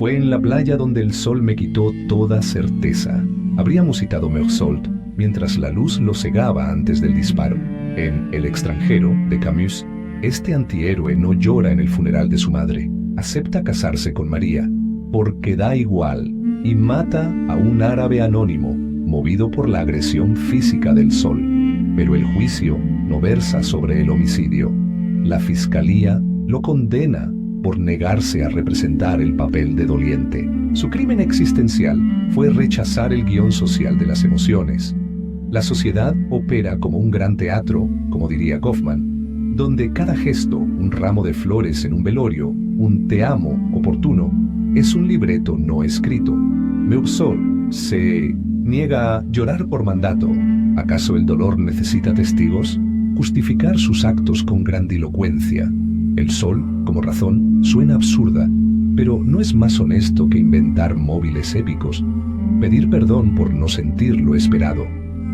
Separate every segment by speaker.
Speaker 1: Fue en la playa donde el sol me quitó toda certeza. Habríamos citado Meursault mientras la luz lo cegaba antes del disparo. En El extranjero, de Camus, este antihéroe no llora en el funeral de su madre. Acepta casarse con María, porque da igual, y mata a un árabe anónimo, movido por la agresión física del sol. Pero el juicio no versa sobre el homicidio. La fiscalía lo condena por negarse a representar el papel de doliente. Su crimen existencial fue rechazar el guión social de las emociones. La sociedad opera como un gran teatro, como diría Kaufman, donde cada gesto, un ramo de flores en un velorio, un te amo oportuno, es un libreto no escrito. Meursault se niega a llorar por mandato. ¿Acaso el dolor necesita testigos? Justificar sus actos con grandilocuencia. El sol, como razón, suena absurda, pero no es más honesto que inventar móviles épicos. Pedir perdón por no sentir lo esperado.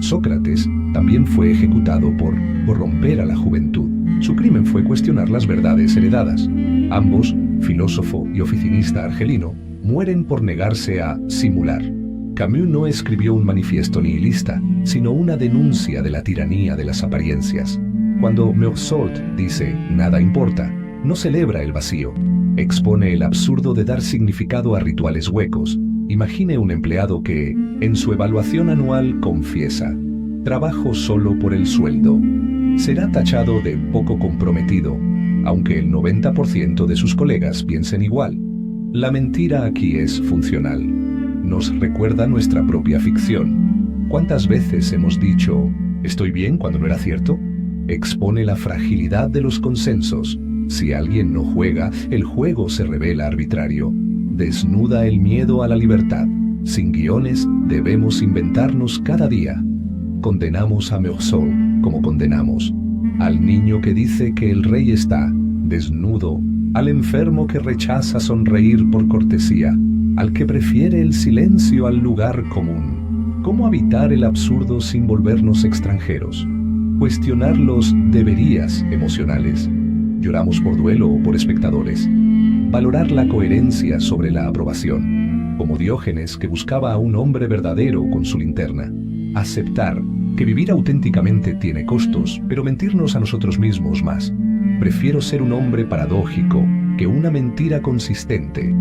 Speaker 1: Sócrates también fue ejecutado por corromper a la juventud. Su crimen fue cuestionar las verdades heredadas. Ambos, filósofo y oficinista argelino, mueren por negarse a simular. Camus no escribió un manifiesto nihilista, sino una denuncia de la tiranía de las apariencias. Cuando Meursault dice «nada importa», no celebra el vacío. Expone el absurdo de dar significado a rituales huecos. Imagine un empleado que, en su evaluación anual, confiesa «trabajo solo por el sueldo». Será tachado de poco comprometido, aunque el 90% de sus colegas piensen igual. La mentira aquí es funcional. Nos recuerda nuestra propia ficción. ¿Cuántas veces hemos dicho «estoy bien» cuando no era cierto? Expone la fragilidad de los consensos. Si alguien no juega, el juego se revela arbitrario. Desnuda el miedo a la libertad. Sin guiones, debemos inventarnos cada día. Condenamos a Meursault como condenamos al niño que dice que el rey está desnudo, al enfermo que rechaza sonreír por cortesía, al que prefiere el silencio al lugar común. ¿Cómo habitar el absurdo sin volvernos extranjeros? Cuestionar los deberías emocionales. Lloramos por duelo o por espectadores. Valorar la coherencia sobre la aprobación, como Diógenes que buscaba a un hombre verdadero con su linterna. Aceptar que vivir auténticamente tiene costos, pero mentirnos a nosotros mismos más. Prefiero ser un hombre paradójico que una mentira consistente.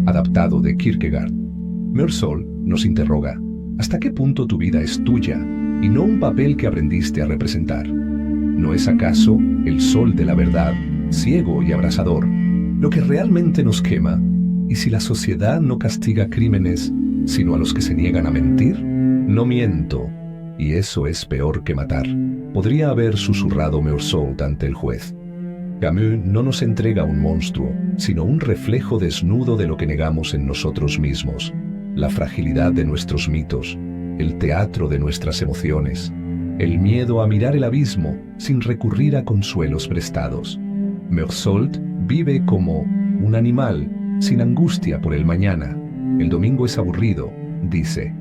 Speaker 1: Adaptado de Kierkegaard. Meursault nos interroga: ¿hasta qué punto tu vida es tuya y no un papel que aprendiste a representar? ¿No es acaso el sol de la verdad, ciego y abrasador, lo que realmente nos quema? ¿Y si la sociedad no castiga crímenes, sino a los que se niegan a mentir? No miento, y eso es peor que matar, podría haber susurrado Meursault ante el juez. Camus no nos entrega un monstruo, sino un reflejo desnudo de lo que negamos en nosotros mismos, la fragilidad de nuestros mitos, el teatro de nuestras emociones, el miedo a mirar el abismo sin recurrir a consuelos prestados. Meursault vive como un animal, sin angustia por el mañana. El domingo es aburrido, dice,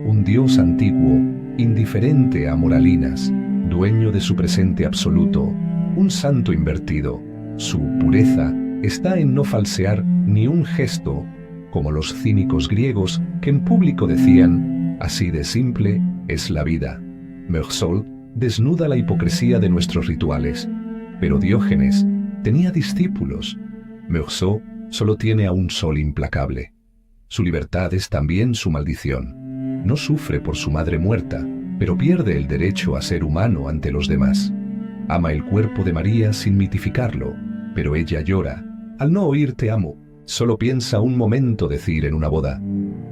Speaker 1: un dios antiguo, indiferente a moralinas, dueño de su presente absoluto, un santo invertido. Su pureza está en no falsear ni un gesto, como los cínicos griegos que en público decían, así de simple es la vida. Meursault desnuda la hipocresía de nuestros rituales, pero Diógenes tenía discípulos. Meursault solo tiene a un sol implacable. Su libertad es también su maldición. No sufre por su madre muerta, pero pierde el derecho a ser humano ante los demás. Ama el cuerpo de María sin mitificarlo, pero ella llora. Al no oír te amo, solo piensa un momento decir en una boda: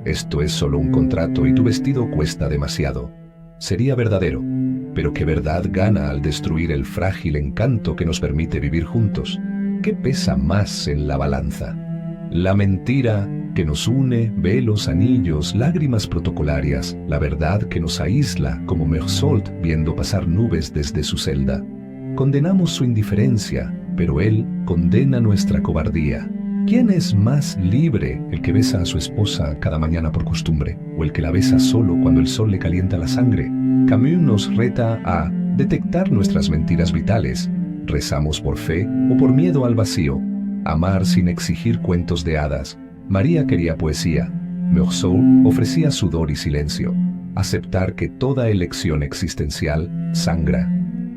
Speaker 1: esto es solo un contrato y tu vestido cuesta demasiado. Sería verdadero, pero ¿qué verdad gana al destruir el frágil encanto que nos permite vivir juntos? ¿Qué pesa más en la balanza? La mentira que nos une, velos, anillos, lágrimas protocolarias, la verdad que nos aísla, como Meursault viendo pasar nubes desde su celda. Condenamos su indiferencia, pero él condena nuestra cobardía. ¿Quién es más libre, el que besa a su esposa cada mañana por costumbre, o el que la besa solo cuando el sol le calienta la sangre? Camus nos reta a detectar nuestras mentiras vitales. Rezamos por fe o por miedo al vacío. Amar sin exigir cuentos de hadas. María quería poesía. Meursault ofrecía sudor y silencio. Aceptar que toda elección existencial sangra.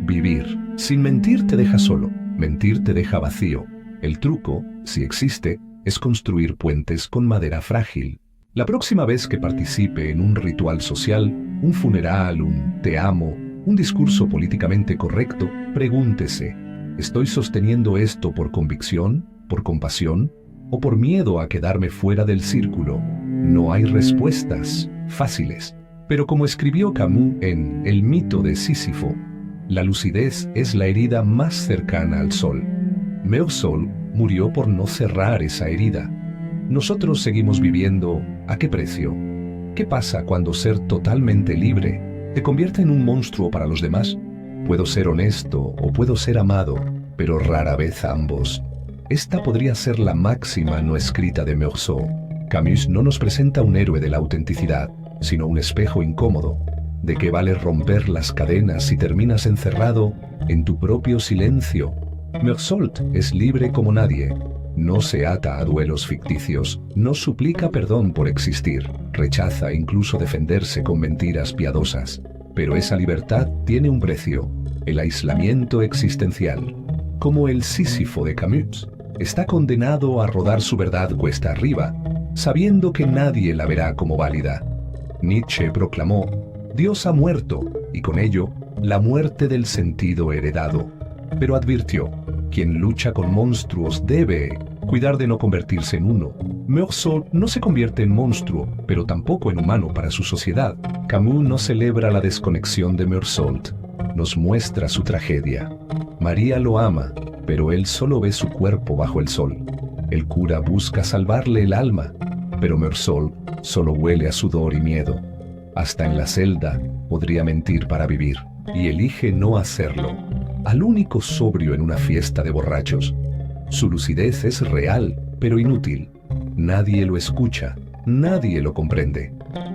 Speaker 1: Vivir. Sin mentir te deja solo. Mentir te deja vacío. El truco, si existe, es construir puentes con madera frágil. La próxima vez que participe en un ritual social, un funeral, un te amo, un discurso políticamente correcto, pregúntese, ¿estoy sosteniendo esto por convicción, por compasión o por miedo a quedarme fuera del círculo? No hay respuestas fáciles. Pero como escribió Camus en El mito de Sísifo, la lucidez es la herida más cercana al sol. Meursault murió por no cerrar esa herida. Nosotros seguimos viviendo, ¿a qué precio? ¿Qué pasa cuando ser totalmente libre te convierte en un monstruo para los demás? Puedo ser honesto o puedo ser amado, pero rara vez ambos. Esta podría ser la máxima no escrita de Meursault. Camus no nos presenta un héroe de la autenticidad, sino un espejo incómodo. ¿De qué vale romper las cadenas si terminas encerrado en tu propio silencio? Meursault es libre como nadie. No se ata a duelos ficticios, no suplica perdón por existir, rechaza incluso defenderse con mentiras piadosas. Pero esa libertad tiene un precio, el aislamiento existencial. Como el Sísifo de Camus, está condenado a rodar su verdad cuesta arriba, sabiendo que nadie la verá como válida. Nietzsche proclamó, Dios ha muerto, y con ello, la muerte del sentido heredado. Pero advirtió, quien lucha con monstruos debe cuidar de no convertirse en uno. Meursault no se convierte en monstruo, pero tampoco en humano para su sociedad. Camus no celebra la desconexión de Meursault, nos muestra su tragedia. María lo ama, pero él solo ve su cuerpo bajo el sol. El cura busca salvarle el alma, pero Meursault solo huele a sudor y miedo. Hasta en la celda podría mentir para vivir, y elige no hacerlo. Al único sobrio en una fiesta de borrachos. Su lucidez es real, pero inútil. Nadie lo escucha, nadie lo comprende.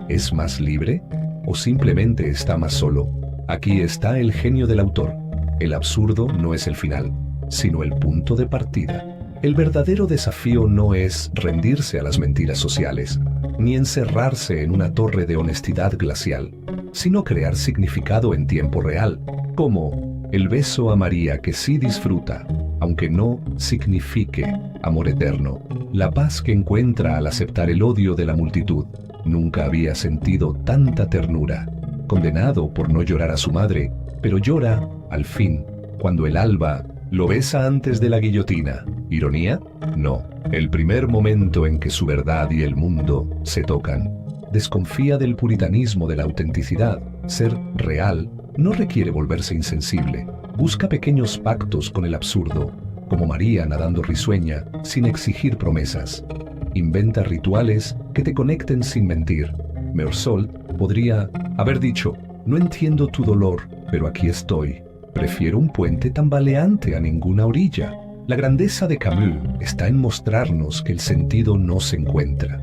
Speaker 1: ¿Es más libre? ¿O simplemente está más solo? Aquí está el genio del autor. El absurdo no es el final, sino el punto de partida. El verdadero desafío no es rendirse a las mentiras sociales, ni encerrarse en una torre de honestidad glacial, sino crear significado en tiempo real, como el beso a María que sí disfruta, aunque no signifique amor eterno, la paz que encuentra al aceptar el odio de la multitud. Nunca había sentido tanta ternura, condenado por no llorar a su madre, pero llora, al fin, cuando el alba lo besa antes de la guillotina. ¿Ironía? No, el primer momento en que su verdad y el mundo se tocan. Desconfía del puritanismo de la autenticidad. Ser real no requiere volverse insensible. Busca pequeños pactos con el absurdo, como María nadando risueña, sin exigir promesas. Inventa rituales que te conecten sin mentir. Meursault podría haber dicho, no entiendo tu dolor, pero aquí estoy. Prefiero un puente tambaleante a ninguna orilla. La grandeza de Camus está en mostrarnos que el sentido no se encuentra.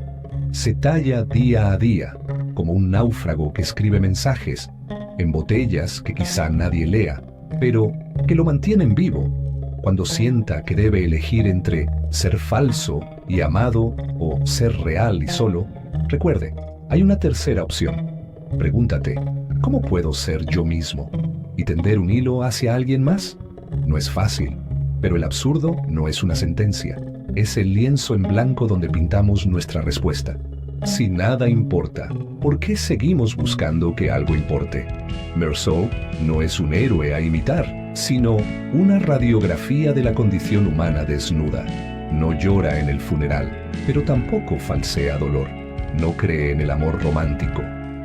Speaker 1: Se talla día a día, como un náufrago que escribe mensajes, en botellas que quizá nadie lea, pero que lo mantienen vivo. Cuando sienta que debe elegir entre ser falso y amado o ser real y solo, recuerde, hay una tercera opción. Pregúntate, ¿cómo puedo ser yo mismo? ¿Y tender un hilo hacia alguien más? No es fácil, pero el absurdo no es una sentencia. Es el lienzo en blanco donde pintamos nuestra respuesta. Si nada importa, ¿por qué seguimos buscando que algo importe? Meursault no es un héroe a imitar, sino una radiografía de la condición humana desnuda. No llora en el funeral, pero tampoco falsea dolor. No cree en el amor romántico,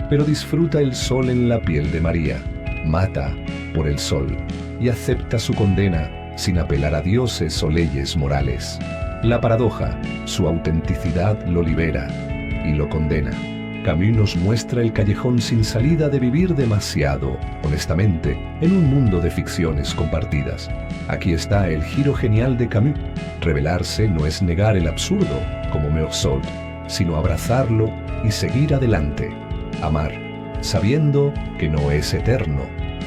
Speaker 1: pero disfruta el sol en la piel de María. Mata por el sol y acepta su condena sin apelar a dioses o leyes morales. La paradoja, su autenticidad lo libera y lo condena. Camus nos muestra el callejón sin salida de vivir demasiado, honestamente, en un mundo de ficciones compartidas. Aquí está el giro genial de Camus. Rebelarse no es negar el absurdo, como Meursault, sino abrazarlo y seguir adelante. Amar, sabiendo que no es eterno.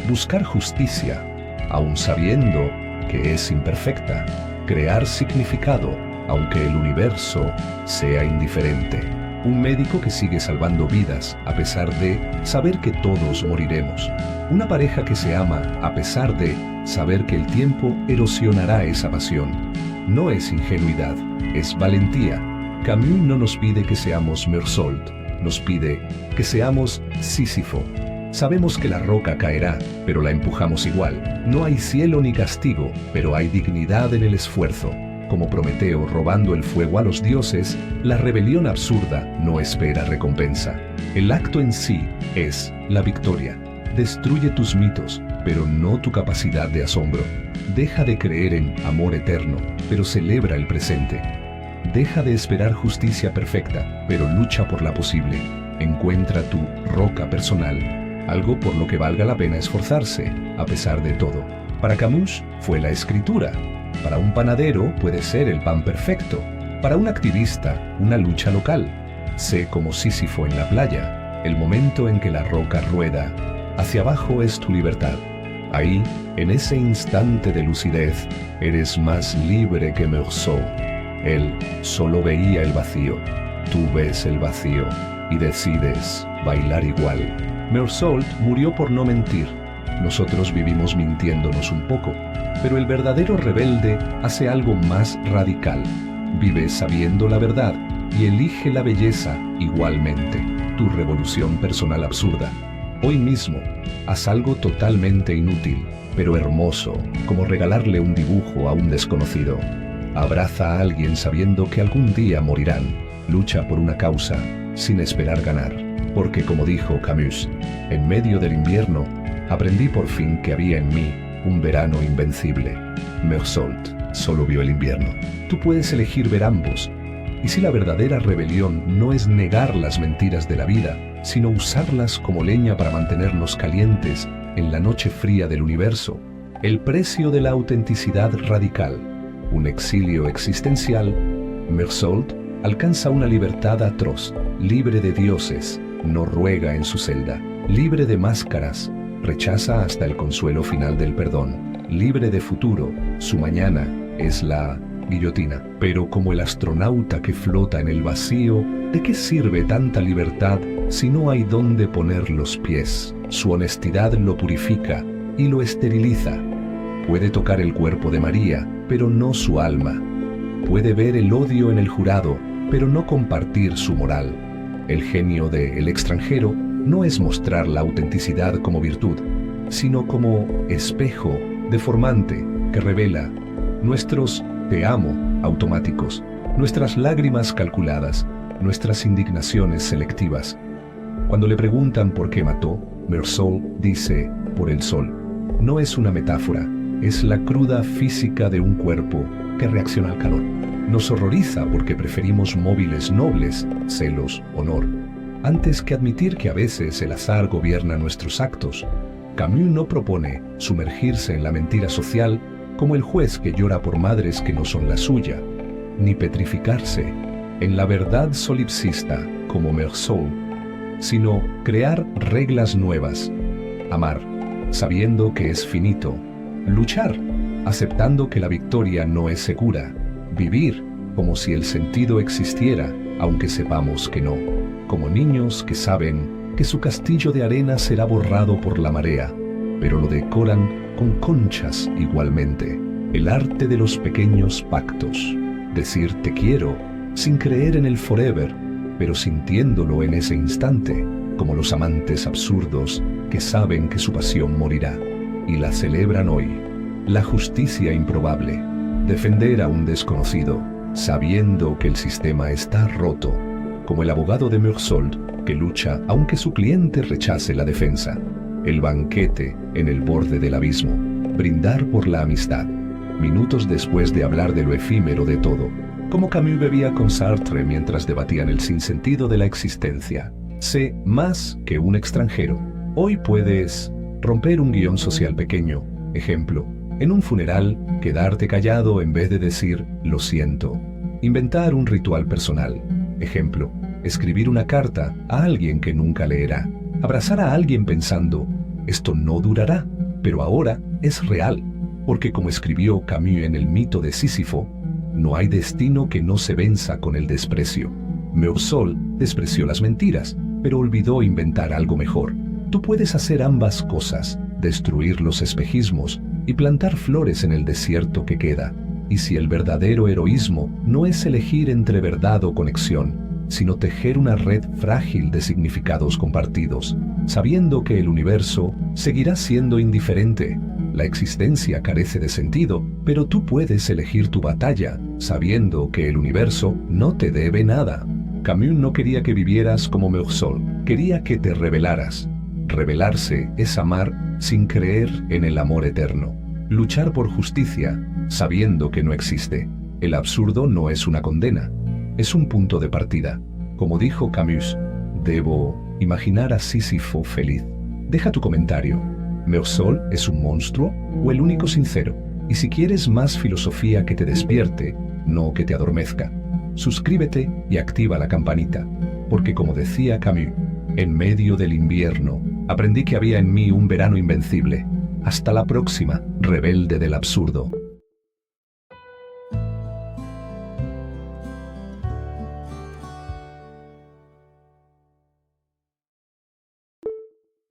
Speaker 1: Buscar justicia, aun sabiendo que es imperfecta. Crear significado, aunque el universo sea indiferente. Un médico que sigue salvando vidas a pesar de saber que todos moriremos. Una pareja que se ama a pesar de saber que el tiempo erosionará esa pasión. No es ingenuidad, es valentía. Camus no nos pide que seamos Meursault, nos pide que seamos Sísifo. Sabemos que la roca caerá, pero la empujamos igual. No hay cielo ni castigo, pero hay dignidad en el esfuerzo. Como Prometeo robando el fuego a los dioses, la rebelión absurda no espera recompensa. El acto en sí es la victoria. Destruye tus mitos, pero no tu capacidad de asombro. Deja de creer en amor eterno, pero celebra el presente. Deja de esperar justicia perfecta, pero lucha por la posible. Encuentra tu roca personal, algo por lo que valga la pena esforzarse, a pesar de todo. Para Camus fue la escritura. Para un panadero puede ser el pan perfecto. Para un activista, una lucha local. Sé como Sísifo en la playa, el momento en que la roca rueda. Hacia abajo es tu libertad. Ahí, en ese instante de lucidez, eres más libre que Meursault. Él solo veía el vacío. Tú ves el vacío y decides bailar igual. Meursault murió por no mentir. Nosotros vivimos mintiéndonos un poco. Pero el verdadero rebelde hace algo más radical. Vive sabiendo la verdad y elige la belleza igualmente. Tu revolución personal absurda. Hoy mismo, haz algo totalmente inútil, pero hermoso, como regalarle un dibujo a un desconocido. Abraza a alguien sabiendo que algún día morirán. Lucha por una causa, sin esperar ganar. Porque como dijo Camus, en medio del invierno, aprendí por fin que había en mí un verano invencible. Meursault solo vio el invierno. Tú puedes elegir ver ambos. Y si la verdadera rebelión no es negar las mentiras de la vida, sino usarlas como leña para mantenernos calientes en la noche fría del universo, el precio de la autenticidad radical, un exilio existencial, Meursault alcanza una libertad atroz, libre de dioses, no ruega en su celda, libre de máscaras, rechaza hasta el consuelo final del perdón, libre de futuro, su mañana es la guillotina. Pero como el astronauta que flota en el vacío, ¿de qué sirve tanta libertad si no hay dónde poner los pies? Su honestidad lo purifica y lo esteriliza. Puede tocar el cuerpo de María, pero no su alma. Puede ver el odio en el jurado, pero no compartir su moral. El genio de El extranjero no es mostrar la autenticidad como virtud, sino como espejo deformante que revela nuestros te amo automáticos, nuestras lágrimas calculadas, nuestras indignaciones selectivas. Cuando le preguntan por qué mató, Meursault dice, por el sol. No es una metáfora, es la cruda física de un cuerpo que reacciona al calor. Nos horroriza porque preferimos móviles nobles, celos, honor, antes que admitir que a veces el azar gobierna nuestros actos. Camus no propone sumergirse en la mentira social como el juez que llora por madres que no son la suya, ni petrificarse en la verdad solipsista como Meursault, sino crear reglas nuevas, amar, sabiendo que es finito, luchar, aceptando que la victoria no es segura, vivir como si el sentido existiera, aunque sepamos que no, como niños que saben que su castillo de arena será borrado por la marea, pero lo decoran con conchas igualmente. El arte de los pequeños pactos, decir te quiero, sin creer en el forever, pero sintiéndolo en ese instante, como los amantes absurdos que saben que su pasión morirá, y la celebran hoy. La justicia improbable, defender a un desconocido, sabiendo que el sistema está roto, como el abogado de Meursault, que lucha aunque su cliente rechace la defensa. El banquete en el borde del abismo, brindar por la amistad, minutos después de hablar de lo efímero de todo, como Camus bebía con Sartre mientras debatían el sinsentido de la existencia. Sé más que un extranjero. Hoy puedes romper un guión social pequeño. Ejemplo, en un funeral, quedarte callado en vez de decir lo siento. Inventar un ritual personal. Ejemplo, escribir una carta a alguien que nunca leerá. Abrazar a alguien pensando, esto no durará, pero ahora es real. Porque como escribió Camus en el mito de Sísifo, No hay destino que no se venza con el desprecio. Meursault despreció las mentiras, pero olvidó inventar algo mejor. Tú puedes hacer ambas cosas, destruir los espejismos y plantar flores en el desierto que queda. Y si el verdadero heroísmo no es elegir entre verdad o conexión, sino tejer una red frágil de significados compartidos, sabiendo que el universo seguirá siendo indiferente. La existencia carece de sentido, pero tú puedes elegir tu batalla, sabiendo que el universo no te debe nada. Camus no quería que vivieras como Meursault, quería que te rebelaras. Rebelarse es amar sin creer en el amor eterno. Luchar por justicia, sabiendo que no existe. El absurdo no es una condena, es un punto de partida. Como dijo Camus, debo imaginar a Sísifo feliz. Deja tu comentario. ¿Meursault es un monstruo o el único sincero? Y si quieres más filosofía que te despierte, no que te adormezca, suscríbete y activa la campanita, porque como decía Camus, en medio del invierno, aprendí que había en mí un verano invencible. Hasta la próxima, rebelde del absurdo.